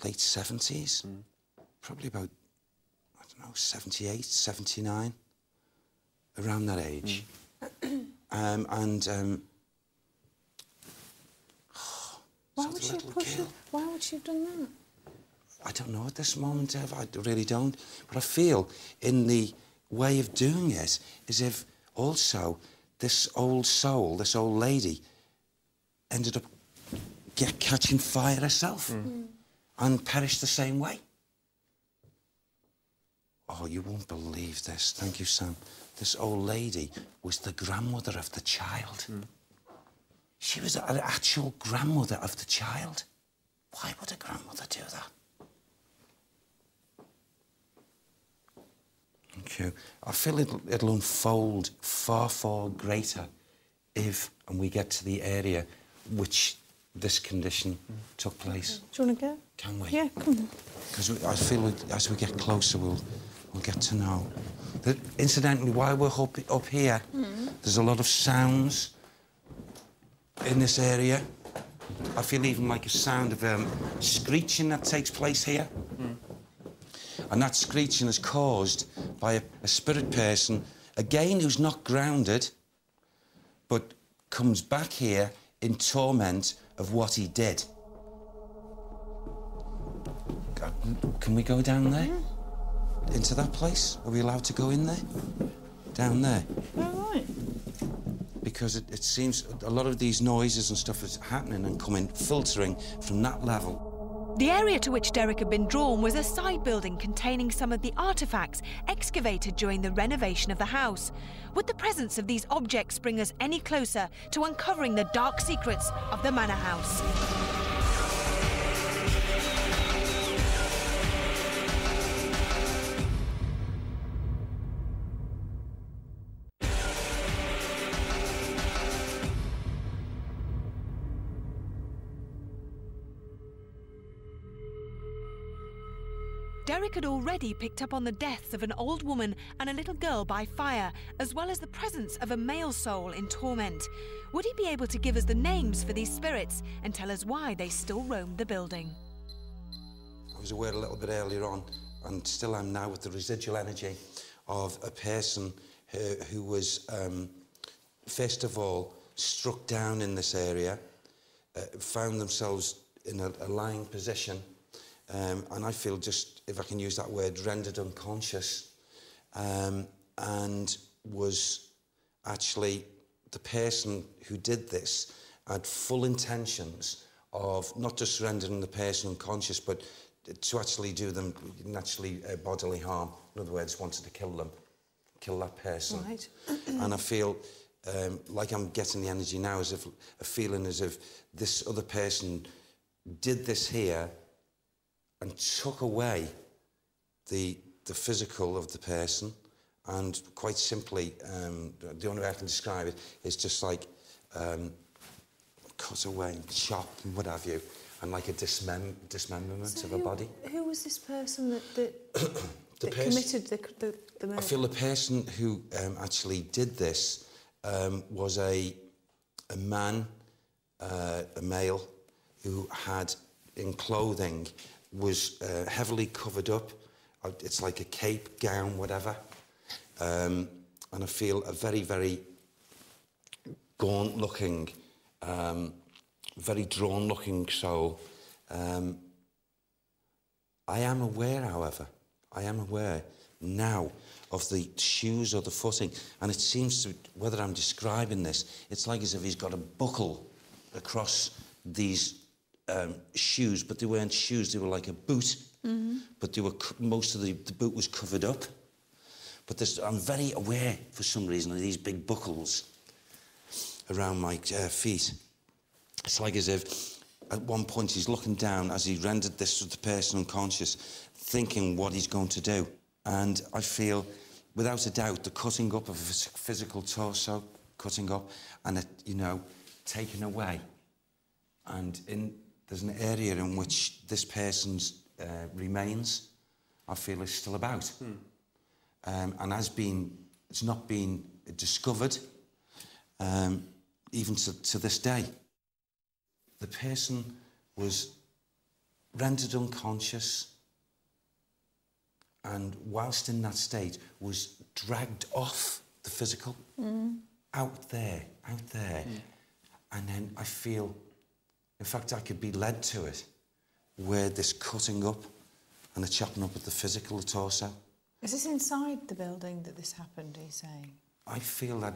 late 70s, probably about, I don't know, 78, 79, around that age. Why would she have done that? I don't know at this moment, Ev, I really don't. But I feel in the way of doing it as if also this old soul, this old lady, ended up catching fire herself and perished the same way. Oh, you won't believe this. Thank you, Sam. This old lady was the grandmother of the child. She was an actual grandmother of the child. Why would a grandmother do that? Thank you. I feel it'll unfold far, far greater if, and we get to the area which this condition took place. Do you want to go? Can we? Yeah, come on. Because I feel as we get closer, we'll get to know. That, incidentally, while we're up here, there's a lot of sounds in this area. I feel even like a sound of screeching that takes place here. And that screeching is caused by a spirit person, again, who's not grounded, but comes back here in torment of what he did. Can we go down there? Into that place? Are we allowed to go in there? Down there? All right. Because it seems a lot of these noises and stuff is happening and coming, filtering from that level. The area to which Derek had been drawn was a side building containing some of the artefacts excavated during the renovation of the house. Would the presence of these objects bring us any closer to uncovering the dark secrets of the manor house? Derek had already picked up on the deaths of an old woman and a little girl by fire, as well as the presence of a male soul in torment. Would he be able to give us the names for these spirits and tell us why they still roamed the building? I was aware a little bit earlier on, and still am now, with the residual energy of a person who was, first of all, struck down in this area, found themselves in a lying position, and I feel, just, if I can use that word, rendered unconscious, and was actually, the person who did this had full intentions of not just rendering the person unconscious, but to actually do them naturally bodily harm. In other words, wanted to kill them, kill that person. Right. And I feel like I'm getting the energy now, as if a feeling as if this other person did this here and took away the physical of the person, and quite simply, the only way I can describe it is just like cut away and chopped and what have you, and like a dismemberment of a body. Who was this person that committed the murder? I feel the person who actually did this was a man, a male, who had, in clothing, was heavily covered up. It's like a cape, gown, whatever. And I feel a very, very gaunt-looking, very drawn-looking soul. I am aware, however, now of the shoes or the footing, and it seems to, whether I'm describing this, it's like as if he's got a buckle across these shoes, but they weren't shoes, they were like a boot, but they were, most of the boot was covered up. But I'm very aware, for some reason, of these big buckles around my feet. It's like as if, at one point, he's looking down as he rendered this to the person unconscious, thinking what he's going to do. And I feel, without a doubt, the cutting up of a physical torso, cutting up, and it, you know, taken away. And there's an area in which this person's remains, I feel, is still about. And it's not been discovered, even to this day. The person was rendered unconscious, and whilst in that state was dragged off the physical, out there. And then I feel, in fact, I could be led to it, where this cutting up and the chopping up of the physical, the torso. Is this inside the building that this happened, are you saying? I feel that,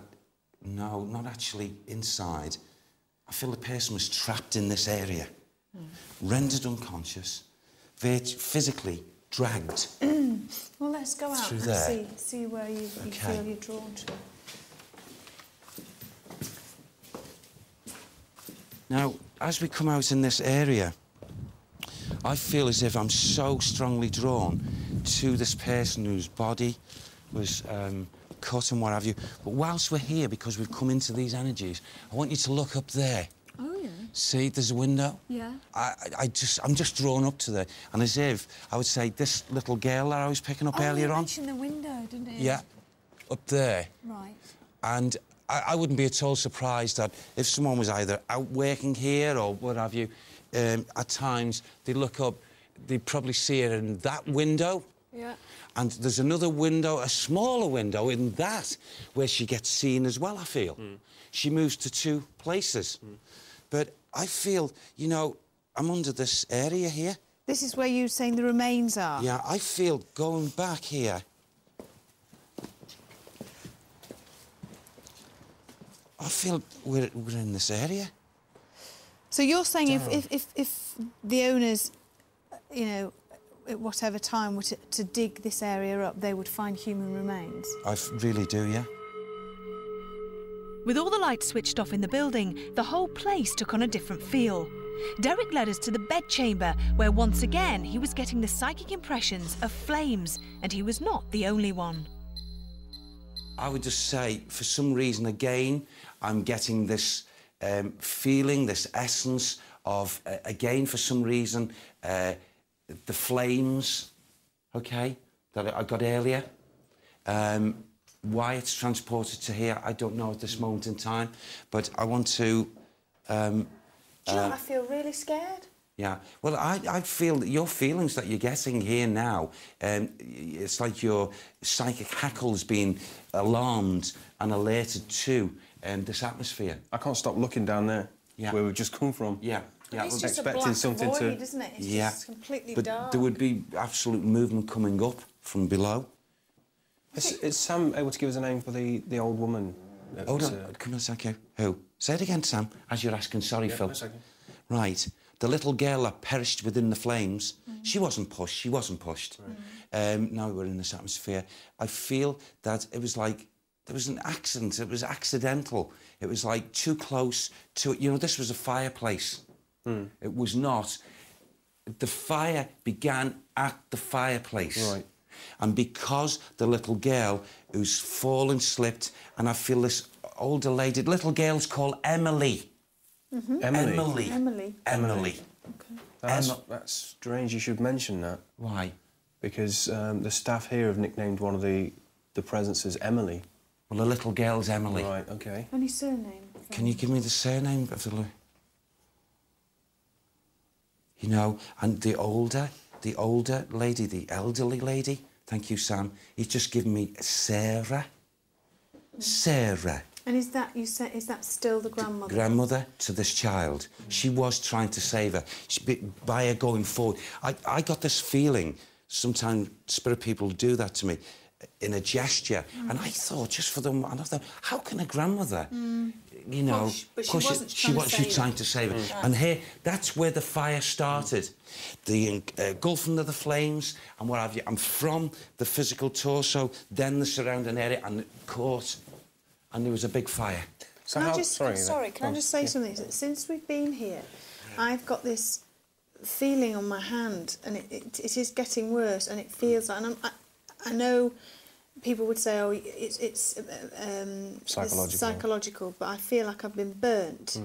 no, not actually inside. I feel the person was trapped in this area, rendered unconscious, physically dragged. Well, let's go out through and there. see where you feel you're drawn to. Now, as we come out in this area, I feel as if I'm so strongly drawn to this person whose body was cut and what have you. But whilst we're here, because we've come into these energies, I want you to look up there. Oh, yeah. See, there's a window. Yeah. I'm just drawn up to there. And as if, I would say, this little girl that I was picking up earlier on. You mentioned the window, didn't you? Yeah, up there. Right. And I wouldn't be at all surprised that if someone was either out working here or what have you, at times they look up, they probably see it in that window. Yeah. And there's another window, a smaller window in that, where she gets seen as well, I feel. She moves to two places. But I feel, you know, I'm under this area here. This is where you're saying the remains are? Yeah, I feel going back here. I feel we're in this area. So you're saying if the owners, you know, at whatever time were to dig this area up, they would find human remains? I really do, yeah. With all the lights switched off in the building, the whole place took on a different feel. Derek led us to the bedchamber, where once again he was getting the psychic impressions of flames, and he was not the only one. I would just say, for some reason, again, I'm getting this feeling, this essence of, again, for some reason, the flames, OK, that I got earlier. Why it's transported to here, I don't know at this moment in time, but I want to... Do you know, I feel really scared. Yeah, well, I feel that your feelings that you're getting here now, it's like your psychic hackle's been alarmed and alerted to this atmosphere. I can't stop looking down there, where we've just come from. Yeah. It's just expecting a black something void, to... isn't it? It's just completely but dark. There would be absolute movement coming up from below. Is Sam able to give us a name for the old woman? Hold on, come on a second. Who? Say it again, Sam, as you're asking. Sorry, Phil. A second. Right. The little girl that perished within the flames, she wasn't pushed, Right. Now we're in this atmosphere. I feel that it was like there was an accident, it was accidental. It was like too close to... You know, this was a fireplace. It was not. The fire began at the fireplace. Right. And because the little girl who's fallen, slipped, and I feel this older lady... Little girl's called Emily. Emily? Emily. Okay. That's strange you should mention that. Why? Because the staff here have nicknamed one of the presents as Emily. Well, the little girl's Emily. Right, OK. Any surname? Can you give me the surname of the... You know, and the older lady, the elderly lady, thank you, Sam, he's just given me Sarah. Sarah. And is that still the grandmother? Grandmother to this child. She was trying to save her. By her going forward, I got this feeling, sometimes spirit people do that to me, in a gesture, and I thought, just for them, and I thought, how can a grandmother, you know, but she wasn't trying to save her. And here, that's where the fire started. The engulfing of the flames and what have you, and from the physical torso, then the surrounding area, and it caught, and there was a big fire. So can I just say something? Since we've been here, I've got this feeling on my hand, and it is getting worse, and it feels like... And I know people would say, oh, it's psychological, but I feel like I've been burnt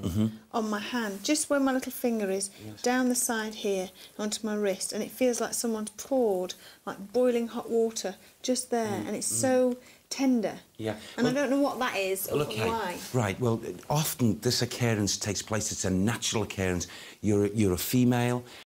on my hand, just where my little finger is, down the side here, onto my wrist, and it feels like someone's poured, like boiling hot water, just there, and it's so tender. Yeah. And I don't know what that is or why. Right, well, often this occurrence takes place, it's a natural occurrence. You're a female,